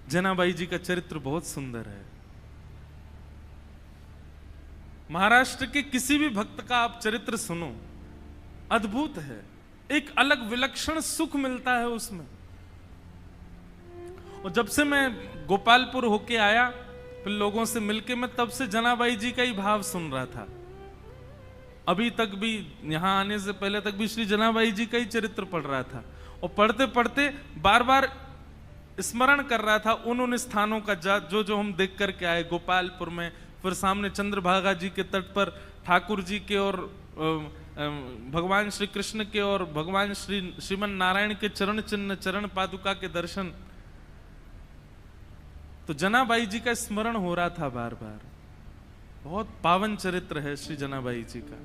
जनाबाई जी का चरित्र बहुत सुंदर है। महाराष्ट्र के किसी भी भक्त का आप चरित्र सुनो, अद्भुत है, एक अलग विलक्षण सुख मिलता है उसमें। और जब से मैं गोपालपुर होके आया, फिर लोगों से मिलके, मैं तब से जनाबाई जी का ही भाव सुन रहा था। अभी तक भी, यहां आने से पहले तक भी श्री जनाबाई जी का ही चरित्र पढ़ रहा था, और पढ़ते पढ़ते बार बार स्मरण कर रहा था उन स्थानों का जो जो हम देख करके आए गोपालपुर में। फिर सामने चंद्रभागा जी के तट पर ठाकुर जी के और भगवान श्री कृष्ण के और भगवान श्रीमन नारायण के चरण चिन्ह, चरण पादुका के दर्शन। तो जनाबाई जी का स्मरण हो रहा था बार बार। बहुत पावन चरित्र है श्री जनाबाई जी का।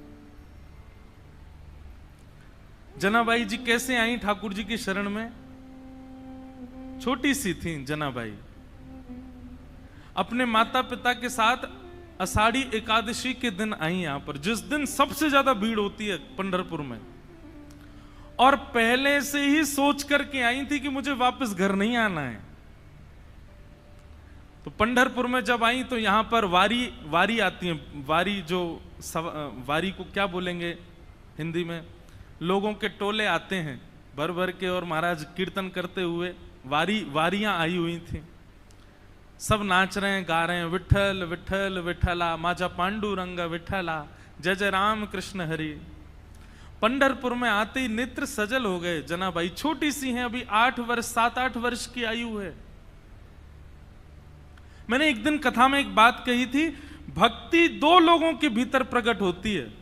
जनाबाई जी कैसे आई ठाकुर जी की शरण में? छोटी सी थी जनाबाई, अपने माता पिता के साथ आषाढ़ी एकादशी के दिन आई यहां पर, जिस दिन सबसे ज्यादा भीड़ होती है पंढरपुर में। और पहले से ही सोच करके आई थी कि मुझे वापस घर नहीं आना है। तो पंढरपुर में जब आई तो यहां पर वारी आती है। वारी को क्या बोलेंगे हिंदी में? लोगों के टोले आते हैं भर भर के, और महाराज कीर्तन करते हुए वारियां आई हुई थी। सब नाच रहे हैं, गा रहे हैं, विठल विठल विठला, माझा पांडुरंग विठला, जय जय राम कृष्ण हरि। पंढरपुर में आते ही नेत्र सजल हो गए। जनाबाई छोटी सी हैं, अभी 7-8 वर्ष की आयु है। मैंने एक दिन कथा में एक बात कही थी, भक्ति 2 लोगों के भीतर प्रकट होती है।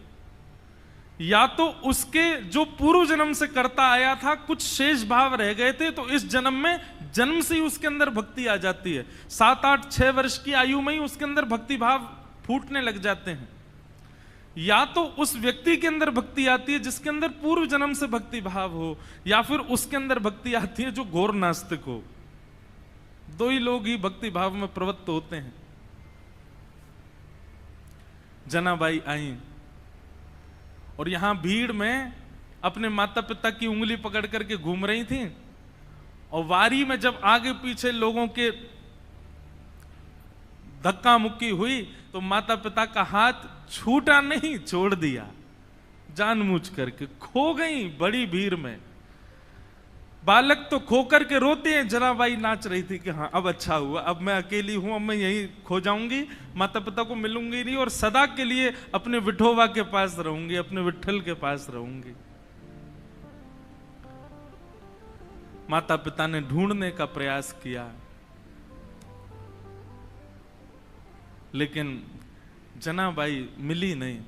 या तो उसके जो पूर्व जन्म से करता आया था, कुछ शेष भाव रह गए थे, तो इस जन्म में जन्म से ही उसके अंदर भक्ति आ जाती है। 7-8-6 वर्ष की आयु में ही उसके अंदर भक्ति भाव फूटने लग जाते हैं। या तो उस व्यक्ति के अंदर भक्ति आती है जिसके अंदर पूर्व जन्म से भक्ति भाव हो, या फिर उसके अंदर भक्ति आती है जो घोर नास्तिक हो। 2 ही लोग ही भक्ति भाव में प्रवृत्त होते हैं। जनाबाई आई और यहां भीड़ में अपने माता पिता की उंगली पकड़ करके घूम रही थी। और वारी में जब आगे पीछे लोगों के धक्का मुक्की हुई तो माता पिता का हाथ छूटा नहीं, छोड़ दिया जानबूझ करके। खो गई बड़ी भीड़ में। बालक तो खो करके रोते हैं। जनाबाई नाच रही थी कि हाँ अब अच्छा हुआ, अब मैं अकेली हूं, अब मैं यहीं खो जाऊंगी, माता पिता को मिलूंगी नहीं, और सदा के लिए अपने विठोबा के पास रहूंगी, अपने विठल के पास रहूंगी। माता पिता ने ढूंढने का प्रयास किया, लेकिन जनाबाई मिली नहीं।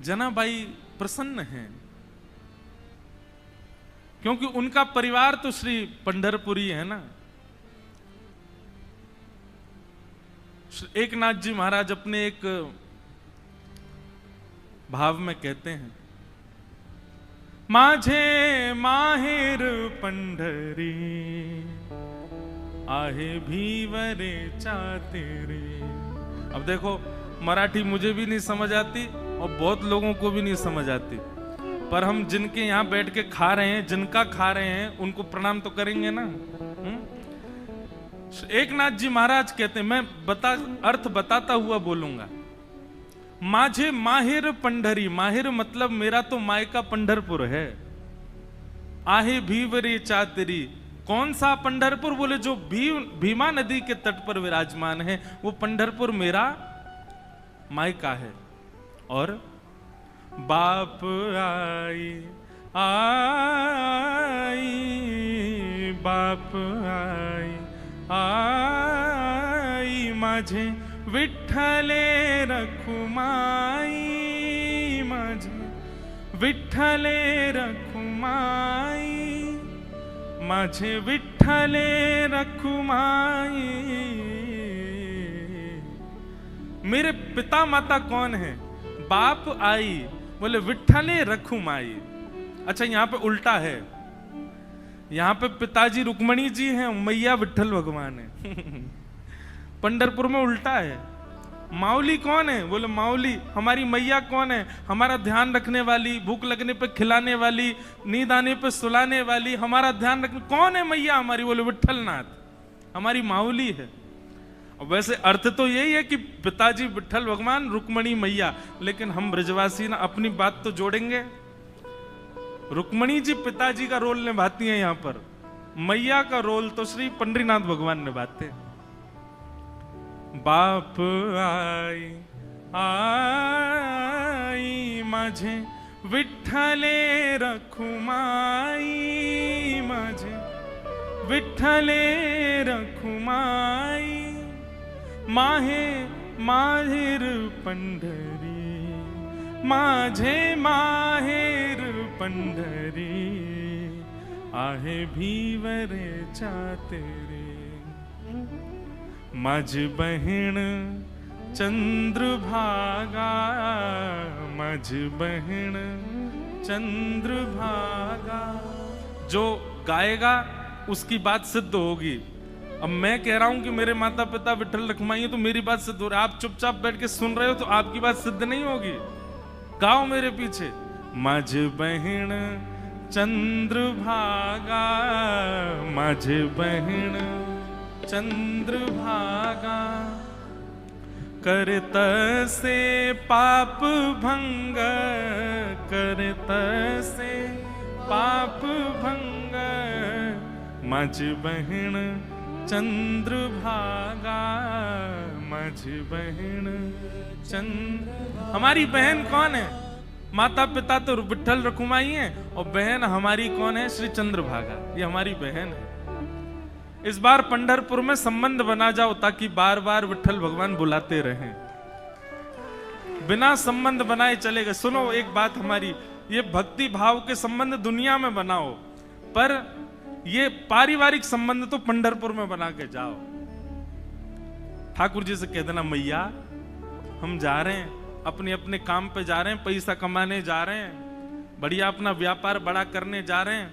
जनाबाई प्रसन्न हैं क्योंकि उनका परिवार तो श्री पंढरपुरी है ना। एकनाथ जी महाराज अपने एक भाव में कहते हैं, माझे माहेर पंढरी आहे भीवरे चातेरे। अब देखो, मराठी मुझे भी नहीं समझ आती और बहुत लोगों को भी नहीं समझ आती, पर हम जिनके यहां बैठ के खा रहे हैं, जिनका खा रहे हैं, उनको प्रणाम तो करेंगे ना। एकनाथ जी महाराज कहते हैं, मैं अर्थ बताता हुआ बोलूंगा। माझे माहिर पंढरी, माहिर मतलब मेरा तो मायका पंढरपुर है। आहे भीवरे चातरी, कौन सा पंढरपुर? बोले जो भीमा नदी के तट पर विराजमान है, वो पंढरपुर मेरा मायका है। और बाप आई आई, बाप आई आई, माझे विठ्ठले रखुमाई, माझे विठ्ठले रखुमाई, माझे विठ्ठले रखुमाई। मेरे पिता माता कौन है? बाप आई, बोले विठ्ठले रखुमाई। अच्छा, यहां पे उल्टा है, यहां पे पिताजी रुक्मणी जी हैं, मैया विठ्ठल भगवान है। पंढरपुर में उल्टा है। माऊली कौन है? बोले माऊली हमारी मैया कौन है? हमारा ध्यान रखने वाली, भूख लगने पे खिलाने वाली, नींद आने पे सुलाने वाली, हमारा ध्यान रखने। कौन है मैया हमारी? बोले विट्ठलनाथ हमारी माऊली है। और वैसे अर्थ तो यही है कि पिताजी विट्ठल भगवान, रुक्मणी मैया, लेकिन हम ब्रजवासी ना अपनी बात तो जोड़ेंगे। रुक्मणी जी पिताजी का रोल निभाती हैं, यहां पर मैया का रोल तो श्री पंडरीनाथ भगवान निभाते हैं। बाप आई आई माझे विठ्ठले रखुमाई, माझे विठ्ठले रखुमाई, माहे माहेर पंढरी, माझे माहेर पंढरी, आहे भीवरे चातेरे, माझ बहन चंद्रभागा, माझ बहन चंद्रभागा। जो गाएगा उसकी बात सिद्ध होगी। अब मैं कह रहा हूं कि मेरे माता पिता विठ्ठल रखुमाई है तो मेरी बात सिद्ध हो रही है। आप चुपचाप बैठ के सुन रहे हो तो आपकी बात सिद्ध नहीं होगी। गाओ मेरे पीछे। माझ बहन चंद्रभागा, माझ बहन चंद्रभागा, करत से पाप भंग, करत से पाप भंग, माझ बहन चंद्रभागा, माझ बहन चंद्र। हमारी बहन कौन है? माता पिता तो विठ्ठल रखुमाई है और बहन हमारी कौन है? श्री चंद्रभागा, ये हमारी बहन है। इस बार पंढरपुर में संबंध बना जाओ ताकि बार बार विठ्ठल भगवान बुलाते रहें। बिना संबंध बनाए चलेगा। सुनो एक बात हमारी, ये भक्ति भाव के संबंध दुनिया में बनाओ, पर ये पारिवारिक संबंध तो पंढरपुर में बना के जाओ। ठाकुर जी से कह देना मैया हम जा रहे हैं, अपने अपने काम पे जा रहे हैं, पैसा कमाने जा रहे हैं, बढ़िया अपना व्यापार बड़ा करने जा रहे हैं।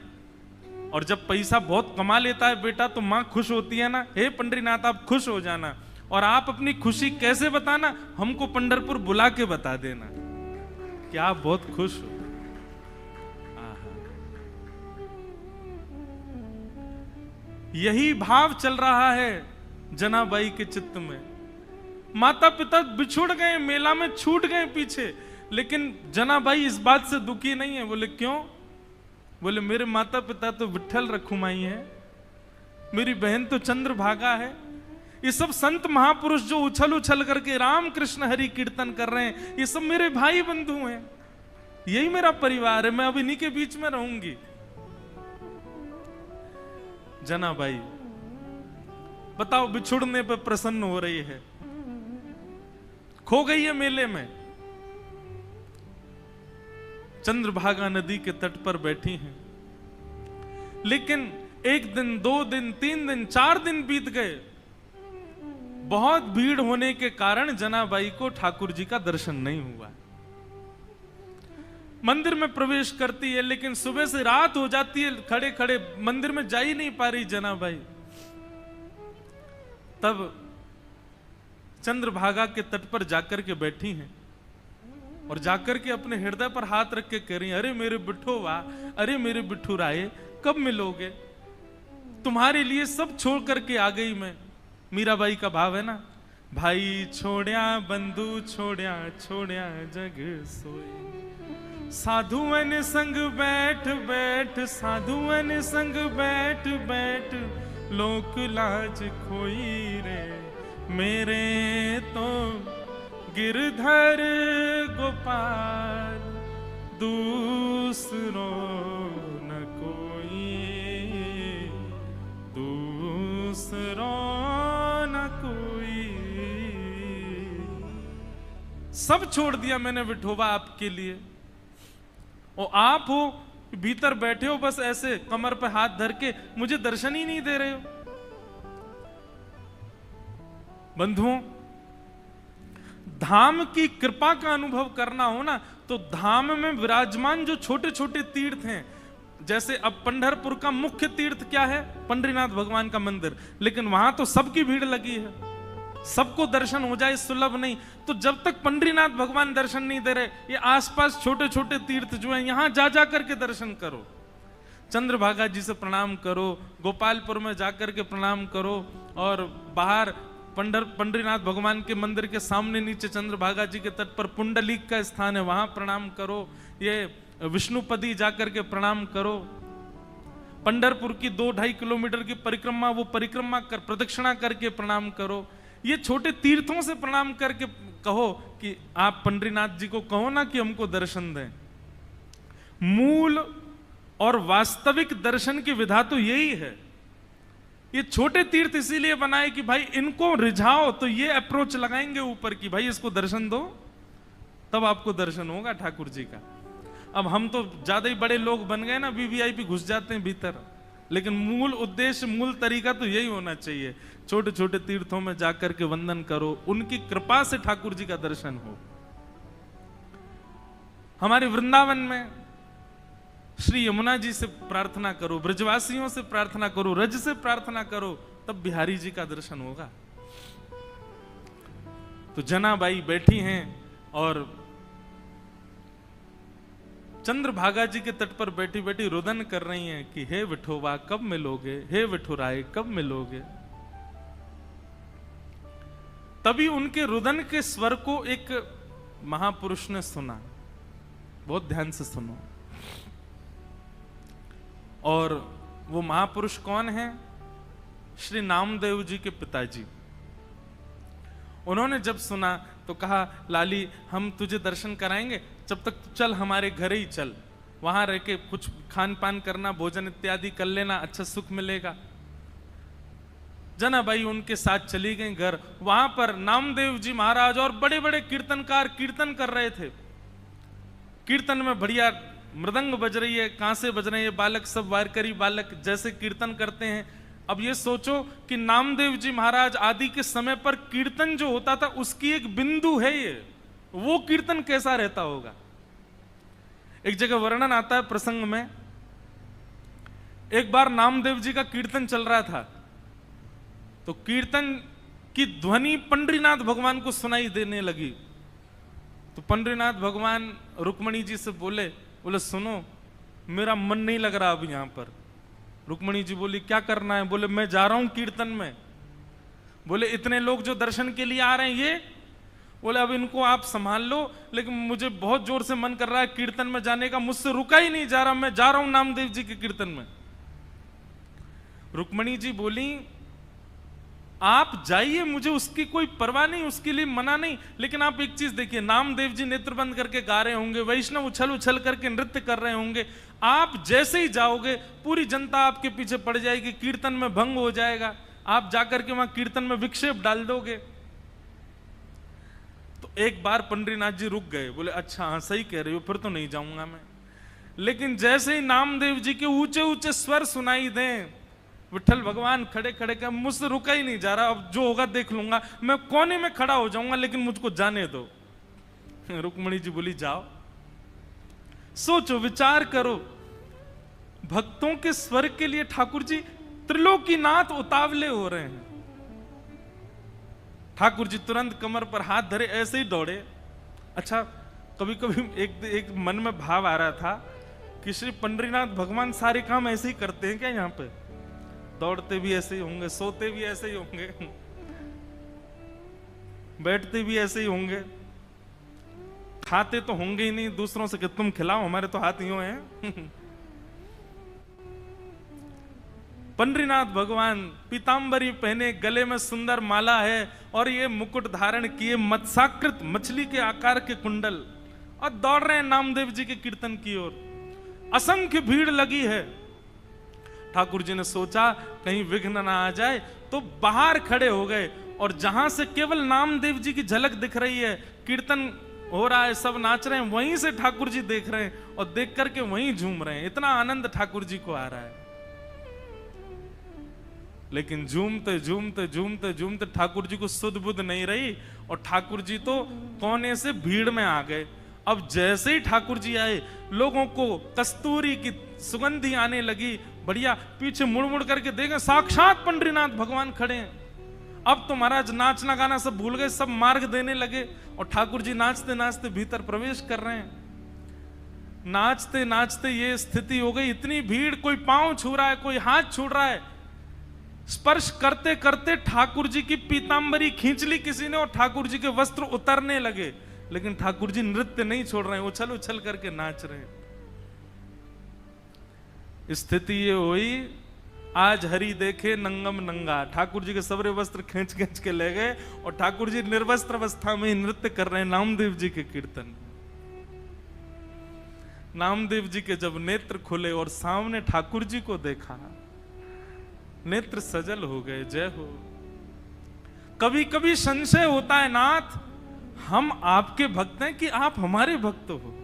और जब पैसा बहुत कमा लेता है बेटा तो माँ खुश होती है ना, हे पंडरीनाथ आप खुश हो जाना। और आप अपनी खुशी कैसे बताना? हमको पंढरपुर बुला के बता देना कि आप बहुत खुश हो। यही भाव चल रहा है जनाबाई के चित्त में। माता पिता बिछुड़ गए, मेला में छूट गए पीछे, लेकिन जनाबाई इस बात से दुखी नहीं है। बोले क्यों? बोले मेरे माता पिता तो विठ्ठल रखुमाई है, मेरी बहन तो चंद्रभागा है। ये सब संत महापुरुष जो उछल उछल करके राम कृष्ण हरि कीर्तन कर रहे हैं, ये सब मेरे भाई बंधु हैं, यही मेरा परिवार है, मैं अब इन्हीं के बीच में रहूंगी। जनाबाई बताओ बिछुड़ने पे प्रसन्न हो रही है, खो गई है मेले में, चंद्रभागा नदी के तट पर बैठी हैं। लेकिन एक दिन, 2 दिन, 3 दिन, 4 दिन बीत गए। बहुत भीड़ होने के कारण जनाबाई को ठाकुर जी का दर्शन नहीं हुआ। मंदिर में प्रवेश करती है लेकिन सुबह से रात हो जाती है, खड़े खड़े मंदिर में जा ही नहीं पा रही जनाबाई। तब चंद्रभागा के तट पर जाकर के बैठी हैं और जाकर के अपने हृदय पर हाथ रख के कह रही, अरे मेरे बिट्ठो वाह, अरे मेरे बिट्ठू राये कब मिलोगे? तुम्हारे लिए सब छोड़ करके आ गई मैं। मीराबाई का भाव है ना, भाई छोड़या बंधु छोड़या, छोड़या जग सोए, साधुअन संग बैठ बैठ, साधुअन संग बैठ बैठ, लोक लाज खोई रे, मेरे तो गिरधर गोपाल दूसरो न कोई, दूसरो न कोई। सब छोड़ दिया मैंने विठोबा आपके लिए, और आप हो भीतर बैठे हो बस ऐसे कमर पे हाथ धर के, मुझे दर्शन ही नहीं दे रहे हो। बंधुओं, धाम की कृपा का अनुभव करना हो ना, तो धाम में विराजमान जो छोटे छोटे तीर्थ हैं, जैसे अब पंढरपुर का मुख्य तीर्थ क्या है? पंडरीनाथ भगवान का मंदिर, लेकिन वहां तो सबकी भीड़ लगी है। सबको दर्शन हो जाए सुलभ नहीं। तो जब तक पंडरीनाथ भगवान दर्शन नहीं दे रहे, ये आसपास छोटे छोटे तीर्थ जो हैं यहां जा जा करके दर्शन करो। चंद्रभागा जी से प्रणाम करो, गोपालपुर में जाकर के प्रणाम करो, और बाहर पंडरीनाथ भगवान के मंदिर के सामने नीचे चंद्रभागा जी के तट पर पुंडलीक का स्थान है, वहां प्रणाम करो। ये विष्णुपदी जाकर के प्रणाम करो। पंढरपुर की 2-2.5 किलोमीटर की परिक्रमा, वो परिक्रमा कर प्रदक्षिणा करके प्रणाम करो। ये छोटे तीर्थों से प्रणाम करके कहो कि आप पंडरीनाथ जी को कहो ना कि हमको दर्शन दें। मूल और वास्तविक दर्शन की विधा तो यही है। ये छोटे तीर्थ इसीलिए बनाए कि भाई इनको रिझाओ, तो ये अप्रोच लगाएंगे ऊपर की भाई इसको दर्शन दो, तब आपको दर्शन होगा ठाकुर जी का। अब हम तो ज्यादा ही बड़े लोग बन गए ना, वीवीआईपी घुस जाते हैं भीतर, लेकिन मूल उद्देश्य, मूल तरीका तो यही होना चाहिए। छोटे छोटे तीर्थों में जाकर के वंदन करो, उनकी कृपा से ठाकुर जी का दर्शन हो। हमारे वृंदावन में श्री यमुना जी से प्रार्थना करो, ब्रजवासियों से प्रार्थना करो, रज से प्रार्थना करो, तब बिहारी जी का दर्शन होगा। तो जनाबाई बैठी हैं और चंद्रभागा जी के तट पर बैठी बैठी रुदन कर रही हैं कि हे विठोबा कब मिलोगे, हे विठुराय कब मिलोगे। तभी उनके रुदन के स्वर को एक महापुरुष ने सुना, बहुत ध्यान से सुनो। और वो महापुरुष कौन है? श्री नामदेव जी के पिताजी। उन्होंने जब सुना तो कहा, लाली हम तुझे दर्शन कराएंगे, जब तक चल हमारे घर ही चल, वहां रह के कुछ खान पान करना, भोजन इत्यादि कर लेना, अच्छा सुख मिलेगा। जनाबाई उनके साथ चली गई घर। वहां पर नामदेव जी महाराज और बड़े बड़े कीर्तनकार कीर्तन कर रहे थे। कीर्तन में बढ़िया मृदंग बज रही है, कांसे बज रहे हैं, बालक सब वारकरी बालक जैसे कीर्तन करते हैं। अब ये सोचो कि नामदेव जी महाराज आदि के समय पर कीर्तन जो होता था उसकी एक बिंदु है ये, वो कीर्तन कैसा रहता होगा। एक जगह वर्णन आता है प्रसंग में, एक बार नामदेव जी का कीर्तन चल रहा था, तो कीर्तन की ध्वनि पंडरीनाथ भगवान को सुनाई देने लगी। तो पंडरीनाथ भगवान रुक्मणी जी से बोले सुनो मेरा मन नहीं लग रहा अब यहां पर। रुक्मणी जी बोली क्या करना है? बोले मैं जा रहा हूं कीर्तन में। बोले इतने लोग जो दर्शन के लिए आ रहे हैं ये? बोले अब इनको आप संभाल लो, लेकिन मुझे बहुत जोर से मन कर रहा है कीर्तन में जाने का, मुझसे रुका ही नहीं जा रहा, मैं जा रहा हूं नामदेव जी के कीर्तन में। रुक्मणी जी बोली आप जाइए, मुझे उसकी कोई परवाह नहीं, उसके लिए मना नहीं, लेकिन आप एक चीज देखिए, नामदेव जी नेत्र बंद करके गा रहे होंगे, वैष्णव उछल उछल करके नृत्य कर रहे होंगे, आप जैसे ही जाओगे पूरी जनता आपके पीछे पड़ जाएगी, कीर्तन में भंग हो जाएगा, आप जाकर के वहां कीर्तन में विक्षेप डाल दोगे। तो एक बार पंडरीनाथ जी रुक गए, बोले अच्छा हाँ सही कह रहे हो, फिर तो नहीं जाऊंगा मैं। लेकिन जैसे ही नामदेव जी के ऊंचे ऊंचे स्वर सुनाई दें, विठल भगवान खड़े खड़े का, मुझसे रुका ही नहीं जा रहा, अब जो होगा देख लूंगा, मैं कोने में खड़ा हो जाऊंगा, लेकिन मुझको जाने दो। रुक्मणी जी बोली जाओ। सोचो विचार करो, भक्तों के स्वर के लिए ठाकुर जी त्रिलोकीनाथ उतावले हो रहे हैं। ठाकुर जी तुरंत कमर पर हाथ धरे ऐसे ही दौड़े। अच्छा कभी कभी एक मन में भाव आ रहा था कि श्री पंडरीनाथ भगवान सारे काम ऐसे ही करते हैं क्या? यहाँ पे दौड़ते भी ऐसे ही होंगे, सोते भी ऐसे ही होंगे, बैठते भी ऐसे ही होंगे, खाते तो होंगे ही नहीं दूसरों से कि तुम खिलाओ, हमारे तो हाथ यूं हैं। पंडरीनाथ भगवान पीतांबरी पहने, गले में सुंदर माला है और ये मुकुट धारण किए, मत्स्याकृत मछली के आकार के कुंडल, और दौड़ रहे हैं नामदेव जी के कीर्तन की ओर। असंख्य भीड़ लगी है। ठाकुर जी ने सोचा कहीं विघ्न ना आ जाए, तो बाहर खड़े हो गए, और जहां से केवल नामदेव जी की झलक दिख रही है, कीर्तन हो रहा है, सब नाच रहे हैं, वहीं से ठाकुर जी देख रहे हैं और देख करके वहीं झूम रहे हैं। इतना आनंद ठाकुर जी को आ रहा है। लेकिन झूमते झूमते झूमते झूमते ठाकुर जी को सुध बुध नहीं रही, और ठाकुर जी तो कोने से भीड़ में आ गए। अब जैसे ही ठाकुर जी आए, लोगों को कस्तूरी की सुगंधी आने लगी, बढ़िया, पीछे मुड़ मुड़ करके देखें साक्षात पंडरीनाथ भगवान खड़े हैं। अब तो महाराज नाचना गाना सब भूल गए, सब मार्ग देने लगे और ठाकुर जी नाचते नाचते भीतर प्रवेश कर रहे हैं। नाचते नाचते ये स्थिति हो गई, इतनी भीड़, कोई पांव छू रहा है, कोई हाथ छू रहा है, स्पर्श करते करते ठाकुर जी की पीतांबरी खींच ली किसी ने और ठाकुर जी के वस्त्र उतरने लगे, लेकिन ठाकुर जी नृत्य नहीं छोड़ रहे हैं, उछल उछल करके नाच रहे हैं। स्थिति ये हुई, आज हरि देखे नंगम नंगा, ठाकुर जी के सबरे वस्त्र खींच खींच के ले गए और ठाकुर जी निर्वस्त्र अवस्था में नृत्य कर रहे हैं नामदेव जी के कीर्तन। नामदेव जी के जब नेत्र खुले और सामने ठाकुर जी को देखा, नेत्र सजल हो गए। जय हो। कभी कभी संशय होता है नाथ, हम आपके भक्त हैं कि आप हमारे भक्त हो।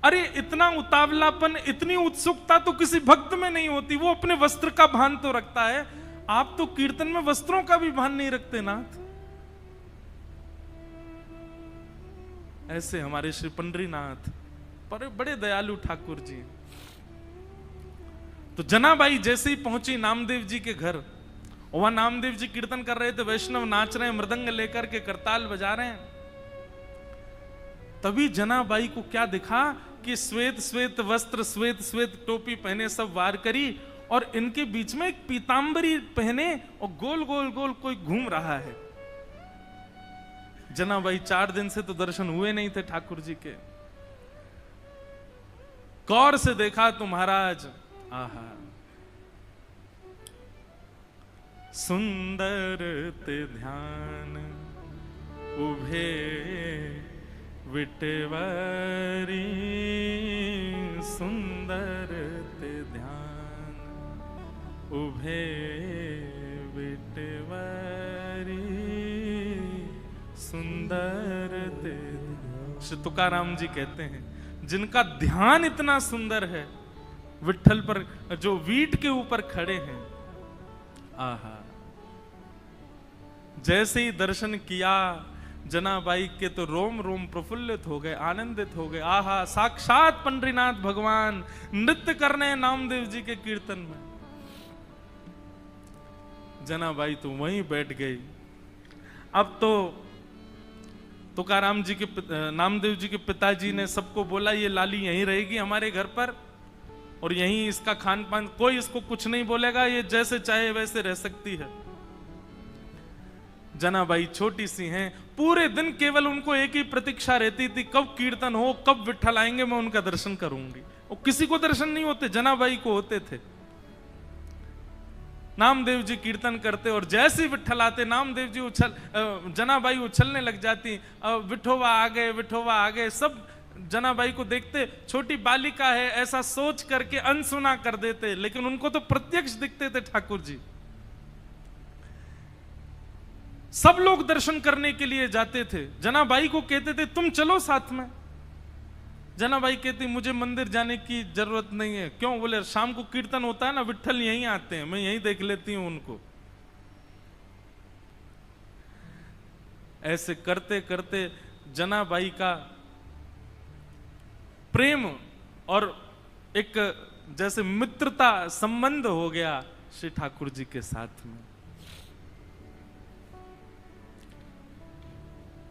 अरे इतना उतावलापन, इतनी उत्सुकता तो किसी भक्त में नहीं होती, वो अपने वस्त्र का भान तो रखता है, आप तो कीर्तन में वस्त्रों का भी भान नहीं रखते नाथ। ऐसे हमारे श्री पंडरीनाथ पर बड़े दयालु ठाकुर जी। तो जनाबाई जैसे ही पहुंची नामदेव जी के घर, वहां नामदेव जी कीर्तन कर रहे थे, वैष्णव नाच रहे हैं, मृदंग लेकर के करताल बजा रहे हैं। तभी जनाबाई को क्या दिखा कि श्वेत श्वेत वस्त्र, श्वेत श्वेत टोपी पहने सब वार करी और इनके बीच में एक पीतांबरी पहने और गोल गोल गोल कोई घूम रहा है। जनाबाई 4 दिन से तो दर्शन हुए नहीं थे ठाकुर जी के। गौर से देखा तो महाराज, आहा, सुंदर ते ध्यान उभे विटवारी, सुंदर ते ध्यान उभे विटवारी, सुंदर ते। श्री तुकाराम जी कहते हैं, जिनका ध्यान इतना सुंदर है, विट्ठल पर जो वीट के ऊपर खड़े हैं, आहा, जैसे ही दर्शन किया जनाबाई के तो रोम रोम प्रफुल्लित हो गए, आनंदित हो गए। आहा, साक्षात पंडरीनाथ भगवान नृत्य कर रहे हैं नामदेव जी के कीर्तन में। जनाबाई तो वहीं बैठ गई। अब तो तुकाराम जी के नामदेव जी के पिताजी ने सबको बोला, ये लाली यहीं रहेगी हमारे घर पर और यहीं इसका खान पान, कोई इसको कुछ नहीं बोलेगा, ये जैसे चाहे वैसे रह सकती है। जनाबाई छोटी सी हैं, पूरे दिन केवल उनको एक ही प्रतीक्षा रहती थी, कब कीर्तन हो, कब विट्ठल आएंगे, मैं उनका दर्शन करूंगी। और किसी को दर्शन नहीं होते, जनाबाई को होते थे। नामदेव जी कीर्तन करते और जैसे ही विट्ठल आते, नामदेव जी जनाबाई उछलने लग जाती, विठोबा आ गए, विठोबा आ गए। सब जनाबाई को देखते, छोटी बालिका है ऐसा सोच करके अनसुना कर देते, लेकिन उनको तो प्रत्यक्ष दिखते थे ठाकुर जी। सब लोग दर्शन करने के लिए जाते थे, जनाबाई को कहते थे तुम चलो साथ में। जनाबाई कहती मुझे मंदिर जाने की जरूरत नहीं है। क्यों? बोले शाम को कीर्तन होता है ना, विट्ठल यहीं आते हैं, मैं यहीं देख लेती हूं उनको। ऐसे करते करते जनाबाई का प्रेम और एक जैसे मित्रता संबंध हो गया श्री ठाकुर जी के साथ में।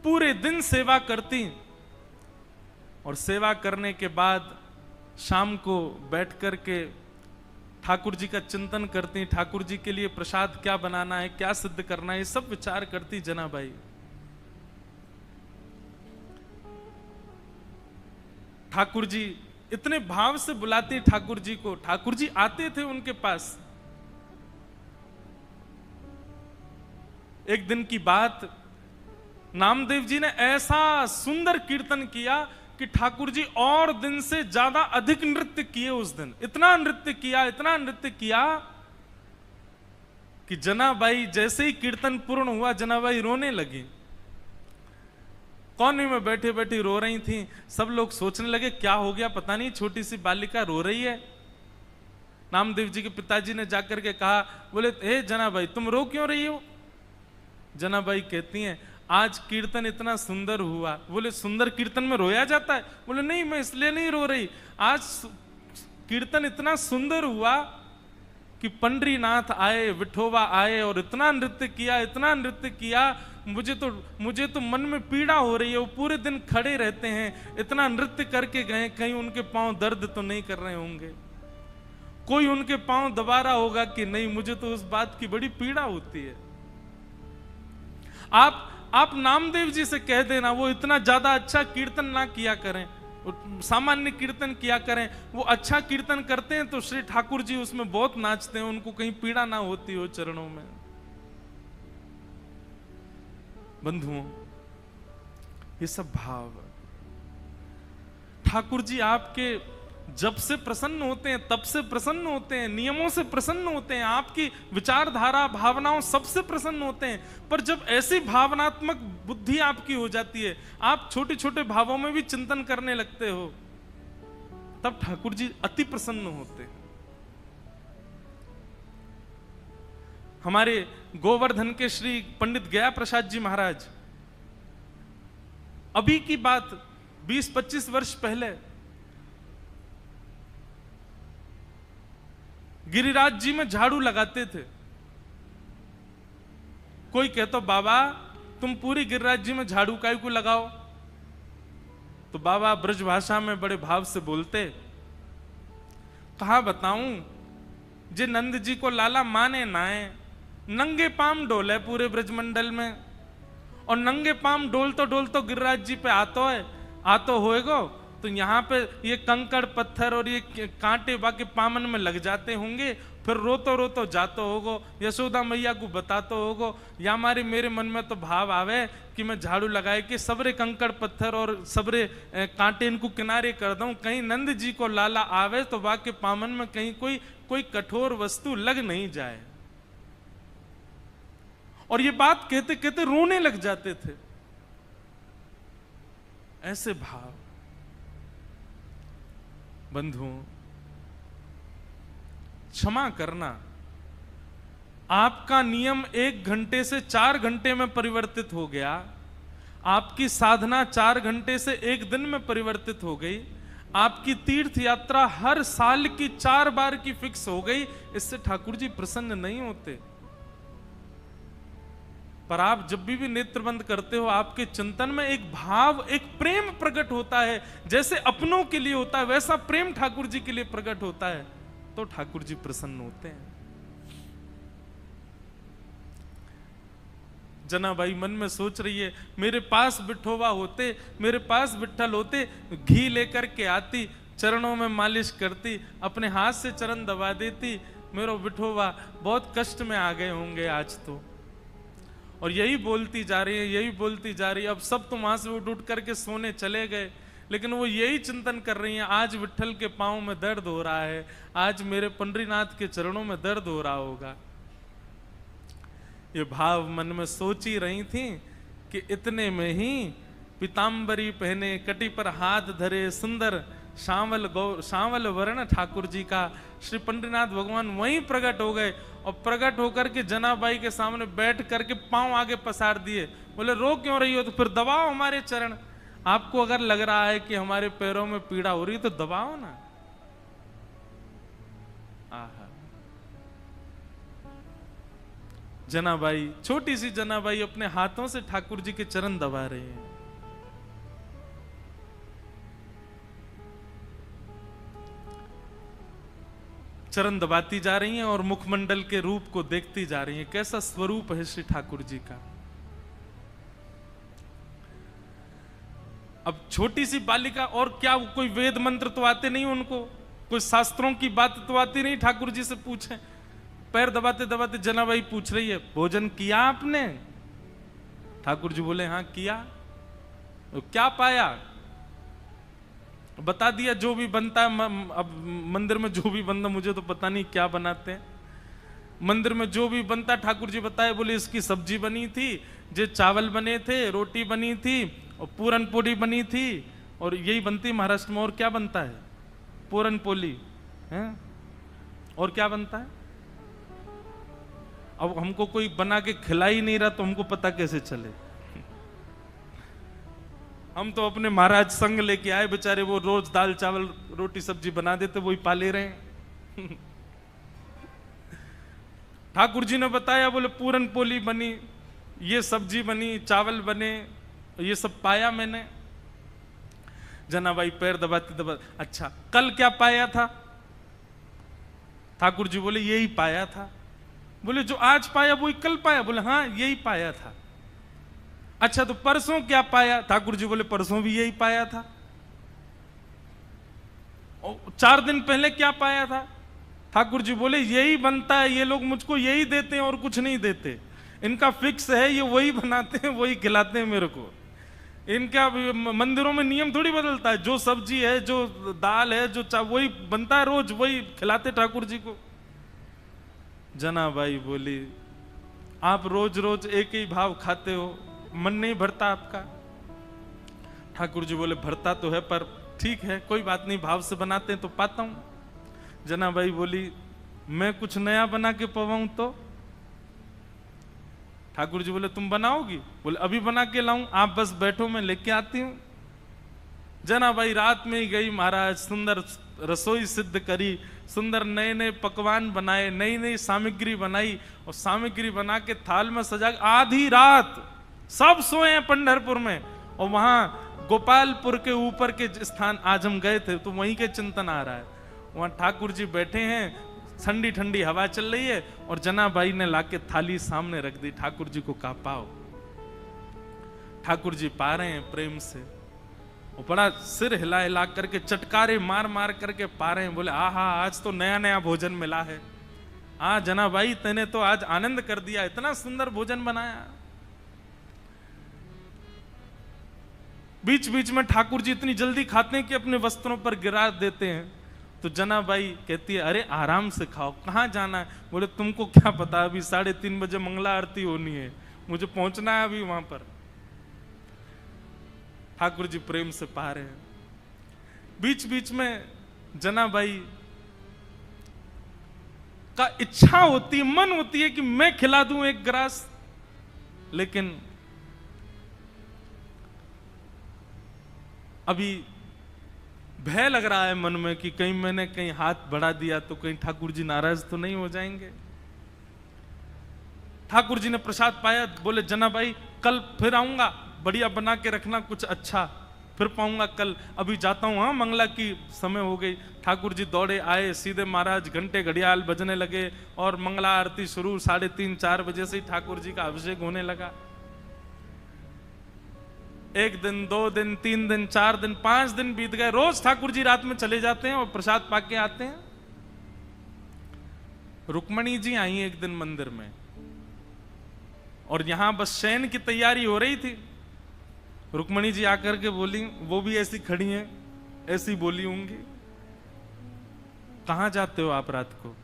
पूरे दिन सेवा करती और सेवा करने के बाद शाम को बैठ करके ठाकुर जी का चिंतन करती, ठाकुर जी के लिए प्रसाद क्या बनाना है, क्या सिद्ध करना है, सब विचार करती जनाबाई। ठाकुर जी इतने भाव से बुलाती ठाकुर जी को, ठाकुर जी आते थे उनके पास। एक दिन की बात, नामदेव जी ने ऐसा सुंदर कीर्तन किया कि ठाकुर जी और दिन से ज्यादा अधिक नृत्य किए उस दिन। इतना नृत्य किया कि जनाबाई जैसे ही कीर्तन पूर्ण हुआ, जनाबाई रोने लगी। कोने में बैठे बैठे रो रही थी। सब लोग सोचने लगे क्या हो गया, पता नहीं छोटी सी बालिका रो रही है। नामदेव जी के पिताजी ने जाकर के कहा, बोले हे जनाबाई तुम रो क्यों रही हो? जनाबाई कहती हैं आज कीर्तन इतना सुंदर हुआ। बोले सुंदर कीर्तन में रोया जाता है? बोले नहीं, मैं इसलिए नहीं रो रही, आज कीर्तन इतना सुंदर हुआ कि पंडरीनाथ आए, विठोबा आए और इतना नृत्य किया, इतना नृत्य किया, मुझे तो मन में पीड़ा हो रही है। वो पूरे दिन खड़े रहते हैं, इतना नृत्य करके गए, कहीं उनके पांव दर्द तो नहीं कर रहे होंगे, कोई उनके पांव दबा रहा होगा कि नहीं। मुझे तो उस बात की बड़ी पीड़ा होती है। आप नामदेव जी से कह देना वो इतना ज्यादा अच्छा कीर्तन ना किया करें, सामान्य कीर्तन किया करें। वो अच्छा कीर्तन करते हैं तो श्री ठाकुर जी उसमें बहुत नाचते हैं, उनको कहीं पीड़ा ना होती हो चरणों में। बंधुओं, ये सब भाव ठाकुर जी आपके जब से प्रसन्न होते हैं तब से प्रसन्न होते हैं, नियमों से प्रसन्न होते हैं, आपकी विचारधारा भावनाओं सबसे प्रसन्न होते हैं। पर जब ऐसी भावनात्मक बुद्धि आपकी हो जाती है, आप छोटे छोटे भावों में भी चिंतन करने लगते हो, तब ठाकुर जी अति प्रसन्न होते हैं। हमारे गोवर्धन के श्री पंडित गया प्रसाद जी महाराज, अभी की बात 20-25 वर्ष पहले गिरिराज जी में झाड़ू लगाते थे। कोई कहता बाबा तुम पूरी गिरिराज जी में झाड़ू काहे को लगाओ, तो बाबा ब्रज भाषा में बड़े भाव से बोलते, कहा बताऊं, जे नंद जी को लाला माने नाए, नंगे पाम डोले पूरे ब्रजमंडल में, और नंगे पाम डोल तो गिरिराज जी पे आतो होएगो, तो यहाँ पे ये कंकड़ पत्थर और ये कांटे बाकी पामन में लग जाते होंगे, फिर रोतो जातो होगो, यशोदा मैया को बतातो होगो। या हमारे मेरे मन में तो भाव आवे कि मैं झाड़ू लगाए कि सबरे कंकड़ पत्थर और सबरे कांटे इनको किनारे कर दूं, कहीं नंद जी को लाला आवे तो बाकी पामन में कहीं कोई कठोर वस्तु लग नहीं जाए। और ये बात कहते कहते रोने लग जाते थे। ऐसे भाव बंधुओं, क्षमा करना आपका नियम 1 घंटे से 4 घंटे में परिवर्तित हो गया, आपकी साधना 4 घंटे से 1 दिन में परिवर्तित हो गई, आपकी तीर्थ यात्रा हर साल की 4 बार की फिक्स हो गई, इससे ठाकुर जी प्रसन्न नहीं होते। पर आप जब भी नेत्र बंद करते हो, आपके चिंतन में एक भाव, एक प्रेम प्रकट होता है। जैसे अपनों के लिए होता है वैसा प्रेम ठाकुर जी के लिए प्रकट होता है, तो ठाकुर जी प्रसन्न होते हैं। जनाबाई मन में सोच रही है, मेरे पास विठोबा होते, मेरे पास विठ्ठल होते, घी लेकर के आती, चरणों में मालिश करती, अपने हाथ से चरण दबा देती, मेरा विठोबा बहुत कष्ट में आ गए होंगे आज तो। और यही बोलती जा रही है, यही बोलती जा रही है। अब सब तो वहां से उठ करके सोने चले गए, लेकिन वो यही चिंतन कर रही हैं, आज विठ्ठल के पांव में दर्द हो रहा है, आज मेरे पंडरीनाथ के चरणों में दर्द हो रहा होगा। ये भाव मन में सोच ही रही थी कि इतने में ही पीताम्बरी पहने, कटी पर हाथ धरे, सुंदर सांवल वर्ण ठाकुर जी का श्री पंडरीनाथ भगवान वहीं प्रकट हो गए। और प्रकट होकर के जनाबाई के सामने बैठ करके पांव आगे पसार दिए, बोले रो क्यों रही हो, तो फिर दबाओ हमारे चरण। आपको अगर लग रहा है कि हमारे पैरों में पीड़ा हो रही है तो दबाओ ना। आहा, जनाबाई, छोटी सी जनाबाई अपने हाथों से ठाकुर जी के चरण दबा रहे हैं। चरण दबाती जा रही हैं और मुखमंडल के रूप को देखती जा रही हैं, कैसा स्वरूप है श्री ठाकुर जी का। अब छोटी सी बालिका, और क्या कोई वेद मंत्र तो आते नहीं उनको, कोई शास्त्रों की बात तो आती नहीं, ठाकुर जी से पूछें। पैर दबाते दबाते जनाबाई पूछ रही है, भोजन किया आपने? ठाकुर जी बोले हाँ किया। तो क्या पाया? बता दिया जो भी बनता है। अब मंदिर में जो भी बनता, मुझे तो पता नहीं क्या बनाते हैं, मंदिर में जो भी बनता ठाकुर जी बताए, बोले इसकी सब्जी बनी थी, जे चावल बने थे, रोटी बनी थी और पूरन पोली बनी थी, और यही बनती महाराष्ट्र में। और क्या बनता है? पूरन पोली है। और क्या बनता है? अब हमको कोई बना के खिला ही नहीं रहा तो हमको पता कैसे चले। हम तो अपने महाराज संग लेके आए, बेचारे वो रोज दाल चावल रोटी सब्जी बना देते, वही पाले रहे हैं। ठाकुर जी ने बताया, बोले पूरन पोली बनी, ये सब्जी बनी, चावल बने, ये सब पाया मैंने। जनाबाई पैर दबाते दबाते, अच्छा कल क्या पाया था? ठाकुर जी बोले यही पाया था। बोले जो आज पाया वही कल पाया? बोले हाँ यही पाया था। अच्छा तो परसों क्या पाया? ठाकुर जी बोले परसों भी यही पाया था। और 4 दिन पहले क्या पाया था? ठाकुर जी बोले यही बनता है, ये लोग मुझको यही देते हैं और कुछ नहीं देते, इनका फिक्स है, ये वही बनाते हैं वही खिलाते हैं मेरे को। इनका मंदिरों में नियम थोड़ी बदलता है, जो सब्जी है, जो दाल है, जो वही बनता है, रोज वही खिलाते ठाकुर जी को। जनाबाई बोली आप रोज रोज एक ही भाव खाते हो, मन नहीं भरता आपका? ठाकुर जी बोले भरता तो है, पर ठीक है कोई बात नहीं, भाव से बनाते हैं तो पाता हूं। जनाबाई बोली मैं कुछ नया बना के पवाऊं तो? ठाकुर जी बोले तुम बनाओगी? बोले अभी बना के लाऊं, आप बस बैठो मैं लेके आती हूं। जनाबाई रात में ही गई महाराज, सुंदर रसोई सिद्ध करी, सुंदर नए नए पकवान बनाए, नई नई सामग्री बनाई और सामग्री बना के थाल में सजा। आधी रात सब सोए हैं पंढरपुर में, और वहां गोपालपुर के ऊपर के स्थान आज हम गए थे तो वहीं के चिंतन आ रहा है। वहां ठाकुर जी बैठे हैं, ठंडी ठंडी हवा चल रही है, और जनाबाई ने लाके थाली सामने रख दी। ठाकुर जी को कहा पाओ। ठाकुर जी पा रहे हैं प्रेम से, और बड़ा सिर हिला हिला करके, चटकारे मार मार करके पा रहे हैं। बोले आहा आज तो नया नया भोजन मिला है। हाँ जनाबाई तेने तो आज आनंद कर दिया, इतना सुंदर भोजन बनाया। बीच बीच में ठाकुर जी इतनी जल्दी खाते हैं कि अपने वस्त्रों पर गिरा देते हैं। तो जनाबाई कहती है अरे आराम से खाओ, कहाँ जाना है? बोले तुमको क्या पता, अभी 3:30 बजे मंगला आरती होनी है, मुझे पहुंचना है अभी वहां पर। ठाकुर जी प्रेम से पा रहे हैं। बीच बीच में जनाबाई का इच्छा होती, मन होती है कि मैं खिला दूं एक ग्रास, लेकिन अभी भय लग रहा है मन में कि कहीं मैंने कहीं हाथ बढ़ा दिया तो कहीं ठाकुर जी नाराज तो नहीं हो जाएंगे। ठाकुर जी ने प्रसाद पाया, बोले जनाबाई कल फिर आऊंगा, बढ़िया बना के रखना कुछ अच्छा, फिर पाऊंगा कल, अभी जाता हूं, हाँ मंगला की समय हो गई। ठाकुर जी दौड़े आए सीधे, महाराज घंटे घड़ियाल बजने लगे और मंगला आरती शुरू। 3:30-4 बजे से ही ठाकुर जी का अभिषेक होने लगा। 1 दिन 2 दिन 3 दिन 4 दिन 5 दिन बीत गए। रोज ठाकुर जी रात में चले जाते हैं और प्रसाद पाके आते हैं। रुक्मणी जी आई एक दिन मंदिर में, और यहां बस शयन की तैयारी हो रही थी। रुक्मणी जी आकर के बोली, वो भी ऐसी खड़ी हैं, ऐसी बोली होंगी, कहां जाते हो आप रात को?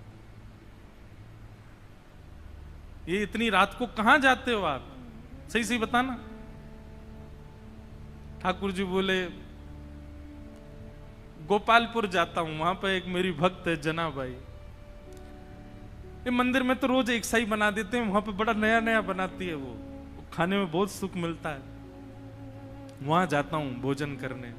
ये इतनी रात को कहां जाते हो आप, सही सही बताना। ठाकुर जी बोले गोपालपुर जाता हूं, वहां पर एक मेरी भक्त है जनाबाई, ये मंदिर में तो रोज एक सा ही बना देते हैं, वहां पे बड़ा नया नया बनाती है, वो खाने में बहुत सुख मिलता है, वहां जाता हूं भोजन करने।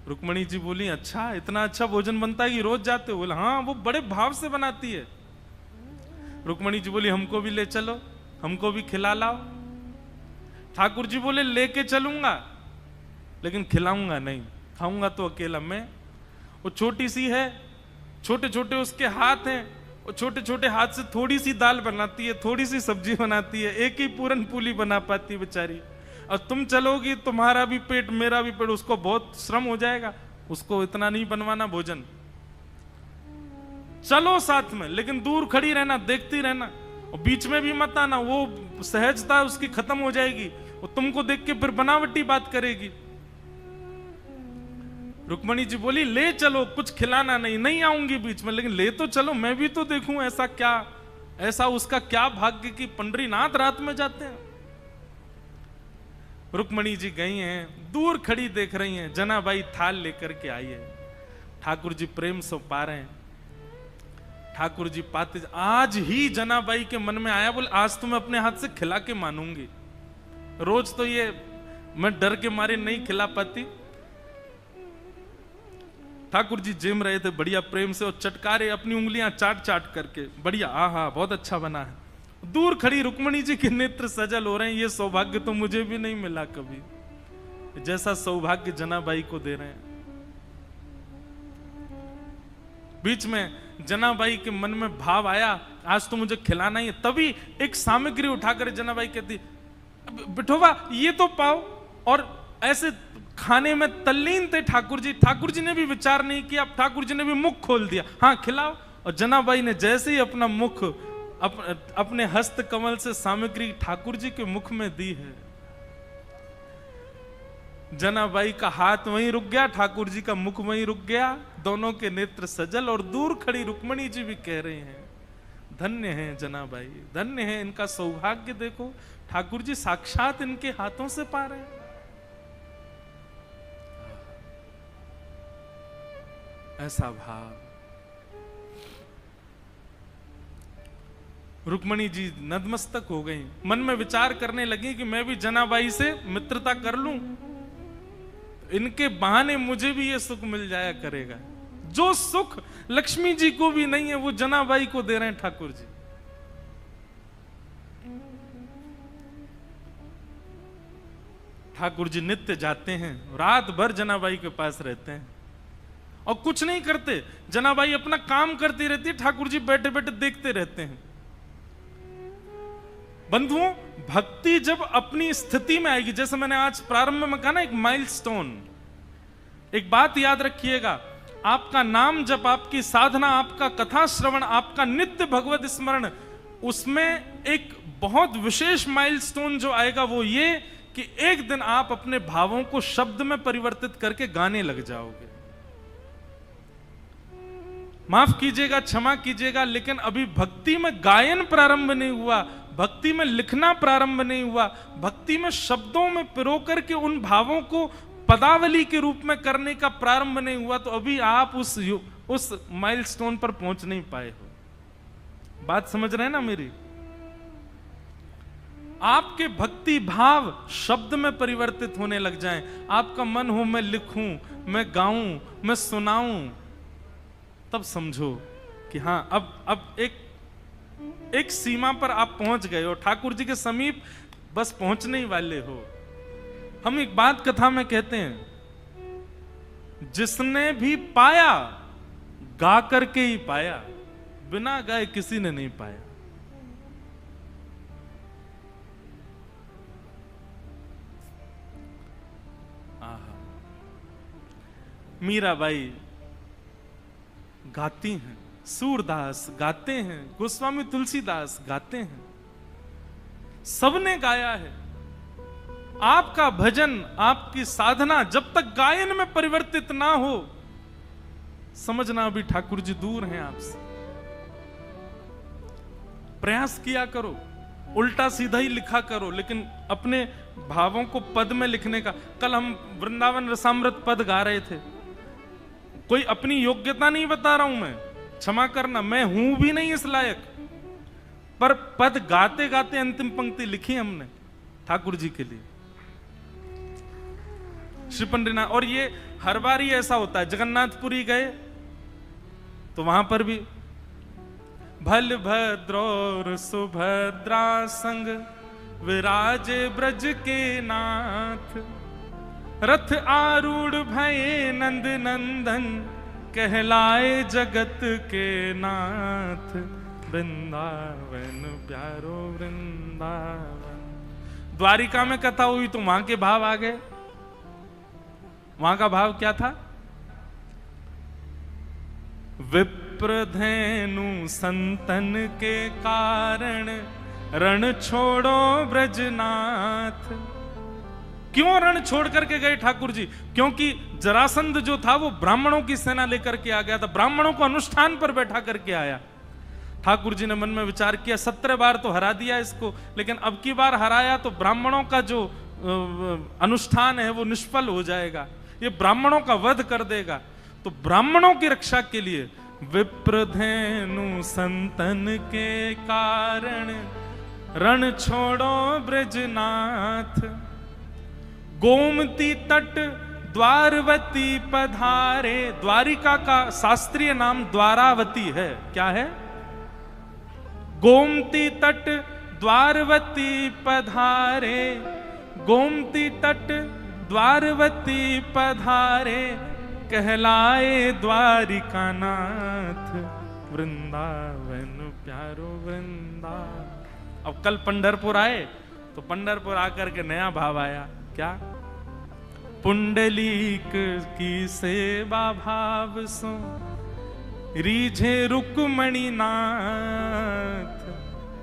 रुक्मणी जी बोली अच्छा इतना अच्छा भोजन बनता है कि रोज जाते हो? बोले हाँ वो बड़े भाव से बनाती है। रुक्मणी जी बोली हमको भी ले चलो, हमको भी खिला लाओ। ठाकुर जी बोले लेके चलूंगा लेकिन खिलाऊंगा नहीं, खाऊंगा तो अकेला मैं। वो छोटी सी है, छोटे छोटे उसके हाथ हैं, वो छोटे छोटे हाथ से थोड़ी सी दाल बनाती है, थोड़ी सी सब्जी बनाती है, एक ही पूरन पूली बना पाती है बेचारी। और तुम चलोगी तुम्हारा भी पेट मेरा भी पेट, उसको बहुत श्रम हो जाएगा, उसको इतना नहीं बनवाना भोजन। चलो साथ में लेकिन दूर खड़ी रहना, देखती रहना, और बीच में भी मत आना, वो सहजता उसकी खत्म हो जाएगी, वो तुमको देख के फिर बनावटी बात करेगी। रुक्मणी जी बोली ले चलो, कुछ खिलाना नहीं, नहीं आऊंगी बीच में, लेकिन ले तो चलो, मैं भी तो देखूं ऐसा क्या, ऐसा उसका क्या भाग्य कि पंडरीनाथ रात में जाते हैं। रुक्मणी जी गई हैं, दूर खड़ी देख रही हैं, जनाबाई थाल लेकर के आई है, ठाकुर जी प्रेम से पा रहे हैं। ठाकुर जी पाते, आज ही जनाबाई के मन में आया, बोले आज तो मैं अपने हाथ से खिला के मानूंगी, रोज तो ये मैं डर के मारे नहीं खिला पाती। ठाकुर जी जेम रहे थे बढ़िया प्रेम से, और चटकारे अपनी उंगलियां चाट चाट करके, बढ़िया, आहा बहुत अच्छा बना है। दूर खड़ी रुक्मणी जी के नेत्र सजल हो रहे हैं। ये सौभाग्य तो मुझे भी नहीं मिला कभी, जैसा सौभाग्य जनाबाई को दे रहे हैं। बीच में जनाबाई के मन में भाव आया, आज तो मुझे खिलाना ही है। तभी एक सामग्री उठाकर जनाबाई कहती, बिठोबा ये तो पाओ। और ऐसे खाने में तल्लीन थे ठाकुर जी। ठाकुर जी ने भी विचार नहीं किया, ठाकुर जी ने भी मुख खोल दिया, हाँ खिलाओ। और जनाबाई ने जैसे ही अपना मुख अपने हस्त कमल से सामग्री ठाकुर जी के मुख में दी है, जनाबाई का हाथ वहीं रुक गया, ठाकुर जी का मुख वहीं रुक गया, दोनों के नेत्र सजल। और दूर खड़ी रुक्मणी जी भी कह रहे हैं, धन्य है जनाबाई, धन्य है, इनका सौभाग्य देखो, ठाकुर जी साक्षात इनके हाथों से पा रहे हैं। ऐसा भाव। रुक्मणी जी नतमस्तक हो गई, मन में विचार करने लगी कि मैं भी जनाबाई से मित्रता कर लूं, इनके बहाने मुझे भी ये सुख मिल जाया करेगा। जो सुख लक्ष्मी जी को भी नहीं है वो जनाबाई को दे रहे हैं ठाकुर जी। ठाकुर जी नित्य जाते हैं, रात भर जनाबाई के पास रहते हैं और कुछ नहीं करते। जनाबाई अपना काम करती रहती है, ठाकुर जी बैठे बैठे देखते रहते हैं। बंधुओं, भक्ति जब अपनी स्थिति में आएगी, जैसे मैंने आज प्रारंभ में कहा ना, एक माइलस्टोन, एक बात याद रखिएगा, आपका नाम जप, आपकी साधना, आपका कथा श्रवण, आपका नित्य भगवत स्मरण, उसमें एक बहुत विशेष माइलस्टोन जो आएगा वो ये कि एक दिन आप अपने भावों को शब्द में परिवर्तित करके गाने लग जाओगे। माफ कीजिएगा, क्षमा कीजिएगा, लेकिन अभी भक्ति में गायन प्रारंभ नहीं हुआ, भक्ति में लिखना प्रारंभ नहीं हुआ, भक्ति में शब्दों में पिरो करके उन भावों को पदावली के रूप में करने का प्रारंभ नहीं हुआ, तो अभी आप उस माइलस्टोन पर पहुंच नहीं पाए हो। बात समझ रहे हैं ना मेरी? आपके भक्ति भाव शब्द में परिवर्तित होने लग जाएं, आपका मन हो मैं लिखूं, मैं गाऊं, मैं सुनाऊं, तब समझो कि हां अब एक सीमा पर आप पहुंच गए हो, ठाकुर जी के समीप बस पहुंचने ही वाले हो। हम एक बात कथा में कहते हैं, जिसने भी पाया गा करके ही पाया, बिना गाए किसी ने नहीं पाया। मीराबाई गाती हैं, सूरदास गाते हैं, गोस्वामी तुलसीदास गाते हैं, सबने गाया है। आपका भजन, आपकी साधना जब तक गायन में परिवर्तित ना हो, समझना अभी ठाकुर जी दूर हैं आपसे। प्रयास किया करो, उल्टा सीधा ही लिखा करो, लेकिन अपने भावों को पद में लिखने का। कल हम वृंदावन रसामृत पद गा रहे थे, कोई अपनी योग्यता नहीं बता रहा हूं मैं, क्षमा करना, मैं हूं भी नहीं इस लायक, पर पद गाते गाते अंतिम पंक्ति लिखी हमने ठाकुर जी के लिए, श्री पंडितनाथ। और ये हर बार ही ऐसा होता है, जगन्नाथपुरी गए तो वहां पर भी भल भद्र सुभद्रा संग विराजे ब्रज के नाथ, रथ आरूढ़ भये नंद नंदन, कहलाए जगत के नाथ, वृंदावन प्यारो वृंदावन। द्वारिका में कथा हुई तो वहां के भाव आ गए। वहां का भाव क्या था? विप्रधेनु संतन के कारण, रण छोड़ो ब्रजनाथ। क्यों रण छोड़ करके गए ठाकुर जी? क्योंकि जरासंध जो था वो ब्राह्मणों की सेना लेकर के आ गया था, ब्राह्मणों को अनुष्ठान पर बैठा करके आया। ठाकुर जी ने मन में विचार किया, 17 बार तो हरा दिया इसको, लेकिन अब की बार हराया तो ब्राह्मणों का जो अनुष्ठान है वो निष्फल हो जाएगा, ये ब्राह्मणों का वध कर देगा। तो ब्राह्मणों की रक्षा के लिए विप्रधेनु संतन के कारण, रण छोड़ो ब्रजनाथ। गोमती तट द्वारवती पधारे। द्वारिका का शास्त्रीय नाम द्वारावती है। क्या है? गोमती तट द्वारवती पधारे, गोमती तट द्वारवती पधारे, कहलाए द्वारिका नाथ, वृंदावन प्यारो वृंदावन। अब कल पंढरपुर आए तो पंढरपुर आकर के नया भाव आया। क्या? पुंडलीक की सेवा भाव सो रीझे रुक्मणी नाथ,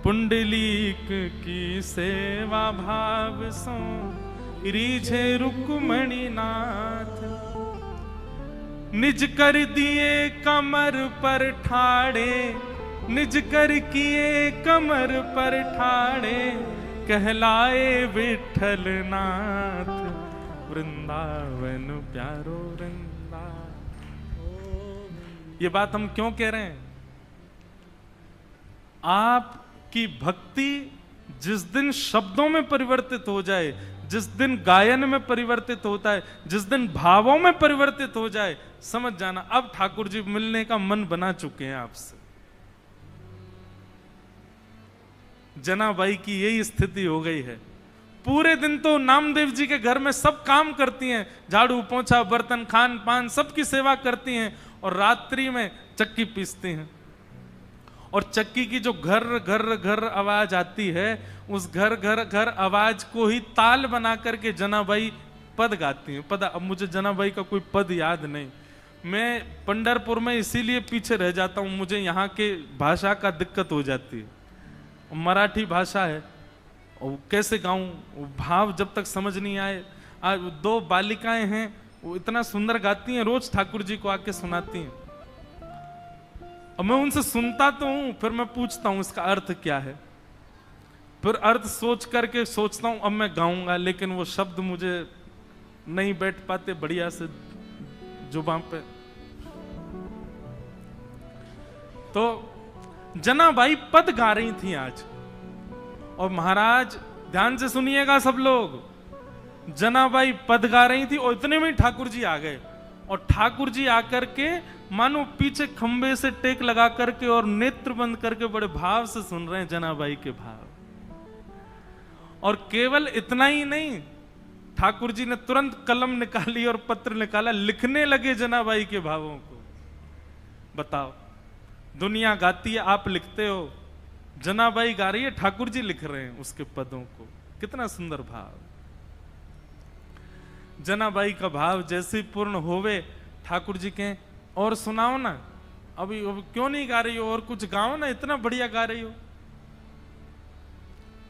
पुंडलीक की सेवा भाव सो रीझे रुक्मणी नाथ। निज कर दिए कमर पर ठाड़े, निज कर किए कमर पर ठाड़े, कहलाए विठल नाथ, वृंदावन प्यारो वृंदावन। ये बात हम क्यों कह रहे हैं? आपकी भक्ति जिस दिन शब्दों में परिवर्तित हो जाए, जिस दिन गायन में परिवर्तित होता है, जिस दिन भावों में परिवर्तित हो जाए, समझ जाना अब ठाकुर जी मिलने का मन बना चुके हैं आपसे। जनाबाई की यही स्थिति हो गई है। पूरे दिन तो नामदेव जी के घर में सब काम करती हैं, झाड़ू पोंछा बर्तन खान पान सबकी सेवा करती हैं, और रात्रि में चक्की पीसती हैं। और चक्की की जो घर घर घर आवाज आती है, उस घर घर घर आवाज को ही ताल बना करके जनाबाई पद गाती हैं। पद, अब मुझे जनाबाई का कोई पद याद नहीं। मैं पंढरपुर में इसीलिए पीछे रह जाता हूँ, मुझे यहाँ के भाषा का दिक्कत हो जाती है। मराठी भाषा है, और कैसे गाऊं, भाव जब तक समझ नहीं आए। आज 2 बालिकाएं हैं, वो इतना सुंदर गाती हैं, रोज ठाकुर जी को आके सुनाती हैं। और मैं उनसे सुनता तो हूं, फिर मैं पूछता हूं इसका अर्थ क्या है, फिर अर्थ सोच करके सोचता हूं अब मैं गाऊंगा, लेकिन वो शब्द मुझे नहीं बैठ पाते बढ़िया से जुबान पे। तो जनाबाई पद गा रही थी आज, और महाराज ध्यान से सुनिएगा सब लोग, जनाबाई पद गा रही थी और इतने में ठाकुर जी आ गए। और ठाकुर जी आकर के मानो पीछे खंबे से टेक लगा करके और नेत्र बंद करके बड़े भाव से सुन रहे हैं जनाबाई के भाव। और केवल इतना ही नहीं, ठाकुर जी ने तुरंत कलम निकाली और पत्र निकाला, लिखने लगे जनाबाई के भावों को। बताओ, दुनिया गाती है, आप लिखते हो, जनाबाई गा रही है, ठाकुर जी लिख रहे हैं उसके पदों को। कितना सुंदर भाव। जनाबाई का भाव जैसे पूर्ण होवे, ठाकुर जी कहें और सुनाओ ना, अभी क्यों नहीं गा रही हो, और कुछ गाओ ना, इतना बढ़िया गा रही हो।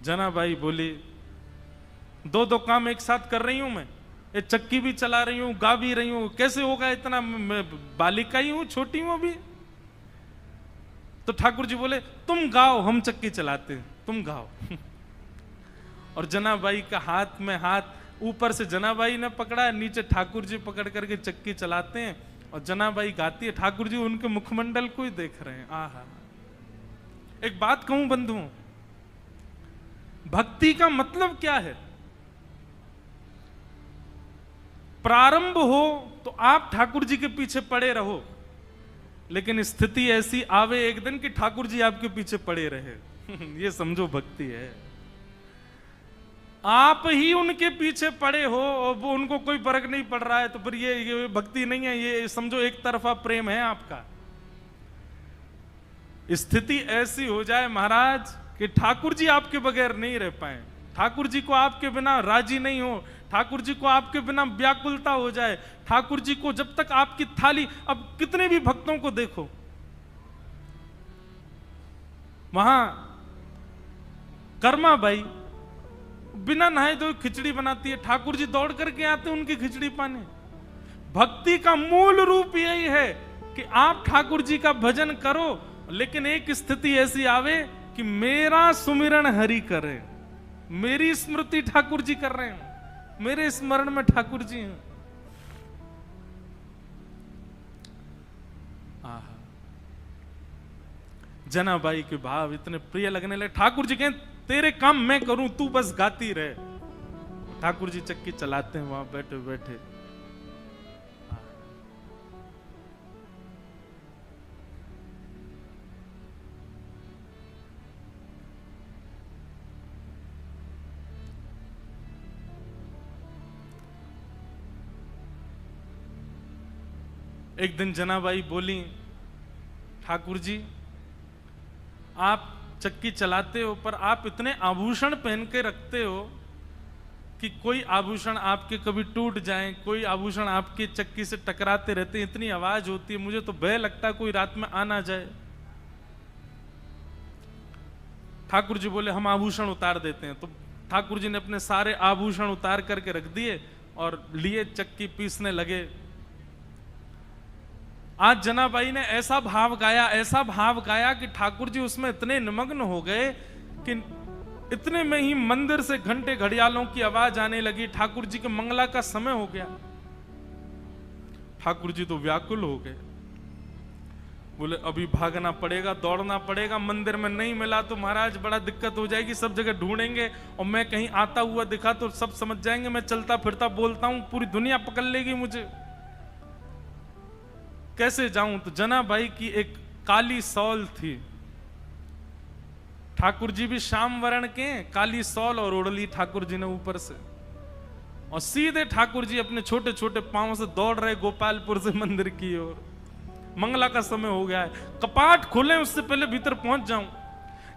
जनाबाई बोली, 2 काम एक साथ कर रही हूं मैं, ये चक्की भी चला रही हूं, गा भी रही हूं, कैसे होगा इतना, मैं बालिका ही हूं, छोटी हूं अभी। तो ठाकुर जी बोले, तुम गाओ, हम चक्की चलाते हैं, तुम गाओ। और जनाबाई का हाथ में हाथ, ऊपर से जनाबाई ने पकड़ा, नीचे ठाकुर जी पकड़ करके चक्की चलाते हैं, और जनाबाई गाती है, ठाकुर जी उनके मुखमंडल को ही देख रहे हैं। आहा। एक बात कहूं बंधुओं, भक्ति का मतलब क्या है? प्रारंभ हो तो आप ठाकुर जी के पीछे पड़े रहो, लेकिन स्थिति ऐसी आवे एक दिन कि ठाकुर जी आपके पीछे पड़े रहे। ये समझो भक्ति है। आप ही उनके पीछे पड़े हो और वो उनको कोई फर्क नहीं पड़ रहा है, तो फिर ये भक्ति नहीं है, ये समझो एक तरफा प्रेम है आपका। स्थिति ऐसी हो जाए महाराज कि ठाकुर जी आपके बगैर नहीं रह पाए, ठाकुर जी को आपके बिना राजी नहीं हो, ठाकुर जी को आपके बिना व्याकुलता हो जाए, ठाकुर जी को जब तक आपकी थाली, अब कितने भी भक्तों को देखो, वहां कर्मा बाई बिना नहाए धोए खिचड़ी बनाती है, ठाकुर जी दौड़ करके आते हैं उनकी खिचड़ी पाने। भक्ति का मूल रूप यही है कि आप ठाकुर जी का भजन करो, लेकिन एक स्थिति ऐसी आवे कि मेरा सुमिरन हरि करे, मेरी स्मृति ठाकुर जी कर रहे हैं, मेरे स्मरण में ठाकुर जी हैं। जनाबाई के भाव इतने प्रिय लगने लगे। ठाकुर जी कहें तेरे काम मैं करूं, तू बस गाती रहे। ठाकुर जी चक्की चलाते हैं वहां बैठे बैठे। एक दिन जनाबाई बोली, ठाकुर जी आप चक्की चलाते हो पर आप इतने आभूषण पहन के रखते हो कि कोई आभूषण आपके कभी टूट जाए, कोई आभूषण आपके चक्की से टकराते रहते, इतनी आवाज होती है, मुझे तो भय लगता है कोई रात में आ ना जाए। ठाकुर जी बोले हम आभूषण उतार देते हैं। तो ठाकुर जी ने अपने सारे आभूषण उतार करके रख दिए और लिए चक्की पीसने लगे। आज जनाबाई ने ऐसा भाव गाया कि ठाकुर जी उसमें इतने निमग्न हो गए कि इतने में ही मंदिर से घंटे घड़ियालों की आवाज आने लगी। ठाकुर जी के मंगला का समय हो गया। ठाकुर जी तो व्याकुल हो गए, बोले अभी भागना पड़ेगा, दौड़ना पड़ेगा, मंदिर में नहीं मिला तो महाराज बड़ा दिक्कत हो जाएगी, सब जगह ढूंढेंगे और मैं कहीं आता हुआ दिखा तो सब समझ जाएंगे मैं चलता फिरता बोलता हूं, पूरी दुनिया पकड़ लेगी मुझे, कैसे जाऊं। तो जनाबाई की एक काली सौल थी। ठाकुर जी भी श्याम वर्ण के, काली सौल और ओढ़ ली ठाकुर जी ने ऊपर से, और सीधे ठाकुर जी अपने छोटे छोटे पांव से दौड़ रहे गोपालपुर से मंदिर की ओर। मंगला का समय हो गया है, कपाट खोले उससे पहले भीतर पहुंच जाऊं।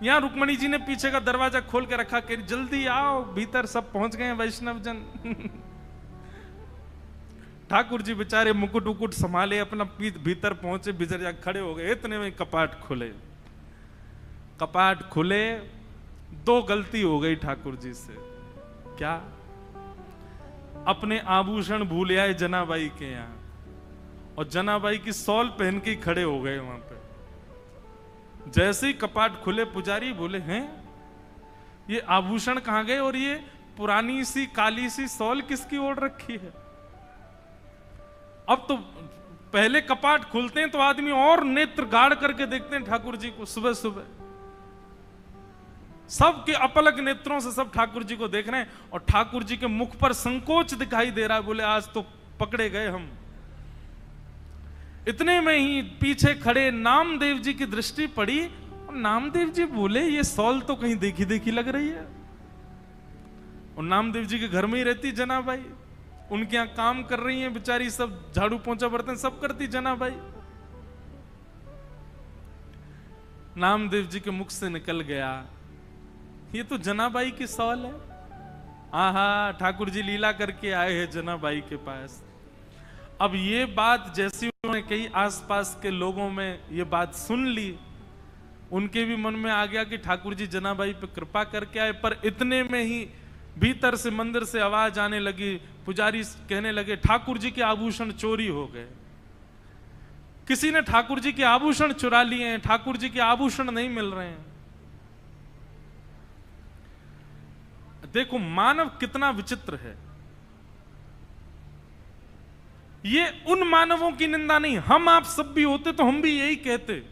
यहां रुक्मणी जी ने पीछे का दरवाजा खोल के रखा कि जल्दी आओ, भीतर सब पहुंच गए वैष्णव जन। ठाकुर जी बेचारे मुकुट उकुट संभाले, अपना भीतर पहुंचे, भीतर जा खड़े हो गए। इतने में कपाट खुले। कपाट खुले, दो गलती हो गई ठाकुर जी से। क्या? अपने आभूषण भूल आए जनाबाई के यहां, और जनाबाई की सौल पहन के खड़े हो गए वहां पे। जैसे ही कपाट खुले, पुजारी बोले हैं ये आभूषण कहां गए, और ये पुरानी सी काली सी सौल किसकी ओढ़ रखी है। अब तो पहले कपाट खुलते हैं तो आदमी और नेत्र गाड़ करके देखते हैं ठाकुर जी को। सुबह सुबह सबके अपलक नेत्रों से सब ठाकुर जी को देख रहे हैं, और ठाकुर जी के मुख पर संकोच दिखाई दे रहा है। बोले आज तो पकड़े गए हम। इतने में ही पीछे खड़े नामदेव जी की दृष्टि पड़ी, और नामदेव जी बोले ये सौल तो कहीं देखी देखी लग रही है। और नामदेव जी के घर में ही रहती जनाबाई, उनके यहां काम कर रही हैं बेचारी, सब झाड़ू पोंछा बर्तन सब करती जनाबाई। नामदेव जी के मुख से निकल गया, ये तो जनाबाई की सौल है। आहा, ठाकुर जी लीला करके आए हैं जनाबाई के पास। अब ये बात जैसी उन्होंने कई आसपास के लोगों में ये बात सुन ली, उनके भी मन में आ गया कि ठाकुर जी जनाबाई पे कृपा करके आए। पर इतने में ही भीतर से मंदिर से आवाज आने लगी, पुजारी कहने लगे ठाकुर जी के आभूषण चोरी हो गए, किसी ने ठाकुर जी के आभूषण चुरा लिए हैं, ठाकुर जी के आभूषण नहीं मिल रहे हैं। देखो मानव कितना विचित्र है। ये उन मानवों की निंदा नहीं, हम आप सब भी होते तो हम भी यही कहते।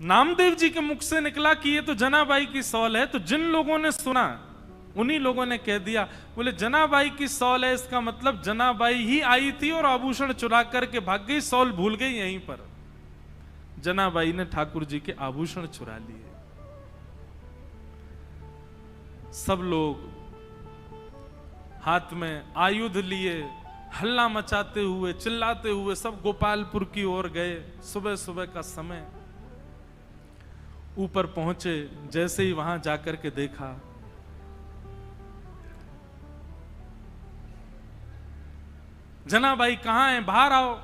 नामदेव जी के मुख से निकला कि ये तो जनाबाई की सौल है, तो जिन लोगों ने सुना उन्हीं लोगों ने कह दिया, बोले जनाबाई की सौल है, इसका मतलब जनाबाई ही आई थी और आभूषण चुरा करके भाग गई, सौल भूल गई यहीं पर। जनाबाई ने ठाकुर जी के आभूषण चुरा लिए। सब लोग हाथ में आयुध लिए, हल्ला मचाते हुए, चिल्लाते हुए सब गोपालपुर की ओर गए। सुबह सुबह का समय, ऊपर पहुंचे, जैसे ही वहां जाकर के देखा, जनाबाई कहां है, बाहर आओ।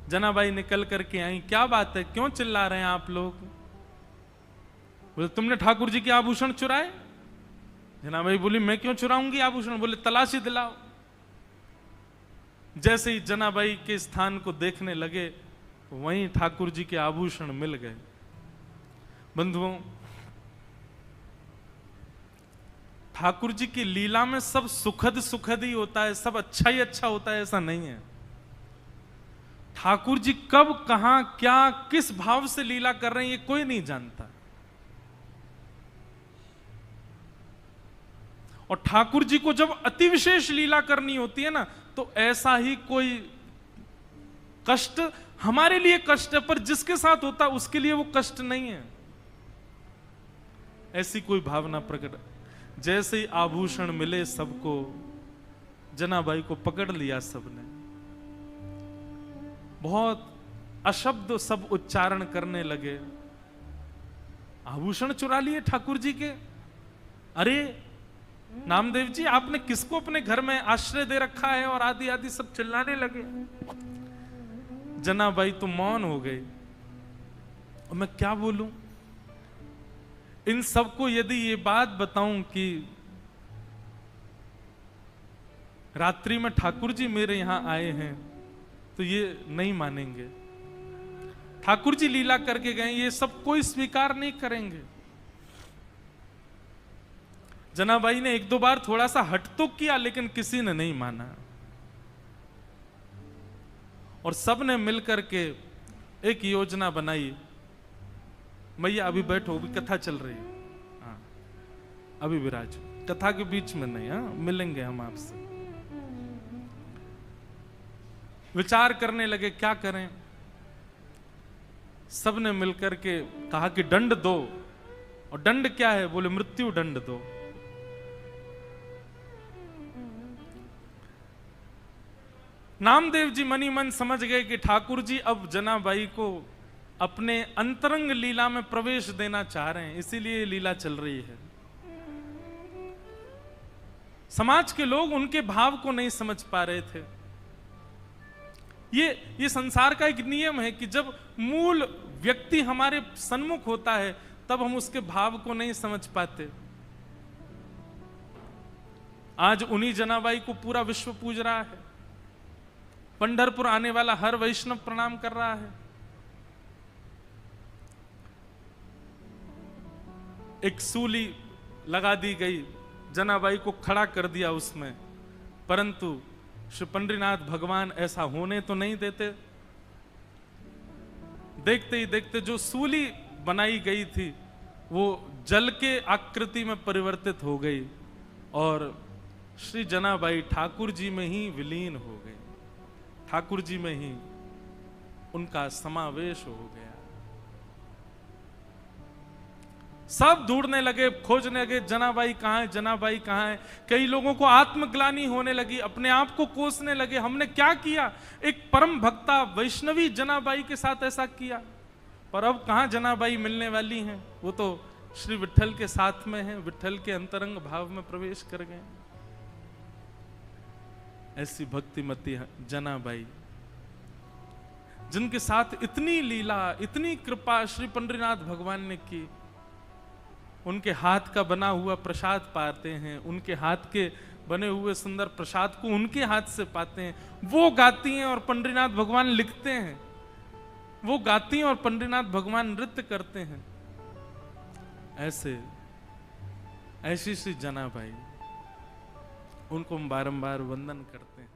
जनाबाई निकल करके आई, क्या बात है, क्यों चिल्ला रहे हैं आप लोग? बोले तुमने ठाकुर जी के आभूषण चुराए। जनाबाई बोली मैं क्यों चुराऊंगी आभूषण। बोले तलाशी दिलाओ। जैसे ही जनाबाई के स्थान को देखने लगे, वहीं ठाकुर जी के आभूषण मिल गए। बंधुओं, ठाकुर जी की लीला में सब सुखद सुखद ही होता है, सब अच्छा ही अच्छा होता है, ऐसा नहीं है। ठाकुर जी कब, कहां, क्या, किस भाव से लीला कर रहे हैं ये कोई नहीं जानता। और ठाकुर जी को जब अति विशेष लीला करनी होती है ना, तो ऐसा ही कोई कष्ट हमारे लिए कष्ट है, पर जिसके साथ होता उसके लिए वो कष्ट नहीं है। ऐसी कोई भावना प्रकट। जैसे ही आभूषण मिले सबको, जनाबाई को पकड़ लिया सबने। बहुत अशब्द सब उच्चारण करने लगे। आभूषण चुरा लिए ठाकुर जी के। अरे नामदेव जी, आपने किसको अपने घर में आश्रय दे रखा है? और आदि आदि सब चिल्लाने लगे। जनाबाई तो मौन हो गई। और मैं क्या बोलूं? इन सबको यदि ये बात बताऊं कि रात्रि में ठाकुर जी मेरे यहां आए हैं, तो ये नहीं मानेंगे। ठाकुर जी लीला करके गए, ये सब कोई स्वीकार नहीं करेंगे। जनाबाई ने एक दो बार थोड़ा सा हट तो किया, लेकिन किसी ने नहीं माना। और सब ने मिलकर के एक योजना बनाई। मैया अभी बैठो, अभी कथा चल रही है। हाँ, अभी विराज, कथा के बीच में नहीं। हाँ, मिलेंगे हम आपसे। विचार करने लगे क्या करें। सब ने मिलकर के कहा कि दंड दो। और दंड क्या है? बोले मृत्यु दंड दो। नामदेव जी मनी मन समझ गए कि ठाकुर जी अब जनाबाई को अपने अंतरंग लीला में प्रवेश देना चाह रहे हैं, इसीलिए लीला चल रही है। समाज के लोग उनके भाव को नहीं समझ पा रहे थे। ये संसार का एक नियम है कि जब मूल व्यक्ति हमारे सन्मुख होता है, तब हम उसके भाव को नहीं समझ पाते। आज उन्हीं जनाबाई को पूरा विश्व पूज रहा है। पंढरपुर आने वाला हर वैष्णव प्रणाम कर रहा है। एक सूली लगा दी गई, जनाबाई को खड़ा कर दिया उसमें, परंतु श्री पंडरीनाथ भगवान ऐसा होने तो नहीं देते। देखते ही देखते जो सूली बनाई गई थी वो जल के आकृति में परिवर्तित हो गई और श्री जनाबाई ठाकुर जी में ही विलीन हो गए। ठाकुर जी में ही उनका समावेश हो गया। सब ढूंढने लगे, खोजने लगे, जनाबाई कहां है, जनाबाई कहां है। कई लोगों को आत्मग्लानि होने लगी, अपने आप को कोसने लगे, हमने क्या किया? एक परम भक्ता वैष्णवी जनाबाई के साथ ऐसा किया। पर अब कहां जनाबाई मिलने वाली हैं? वो तो श्री विट्ठल के साथ में है, विट्ठल के अंतरंग भाव में प्रवेश कर गए। ऐसी भक्तिमती जनाबाई, जिनके साथ इतनी लीला, इतनी कृपा श्री पंडरीनाथ भगवान ने की। उनके हाथ का बना हुआ प्रसाद पाते हैं, उनके हाथ के बने हुए सुंदर प्रसाद को उनके हाथ से पाते हैं। वो गाती हैं और पंडरीनाथ भगवान लिखते हैं। वो गाती हैं और पंडरीनाथ भगवान नृत्य करते हैं। ऐसी सी जनाबाई, उनको हम बारंबार वंदन करते हैं।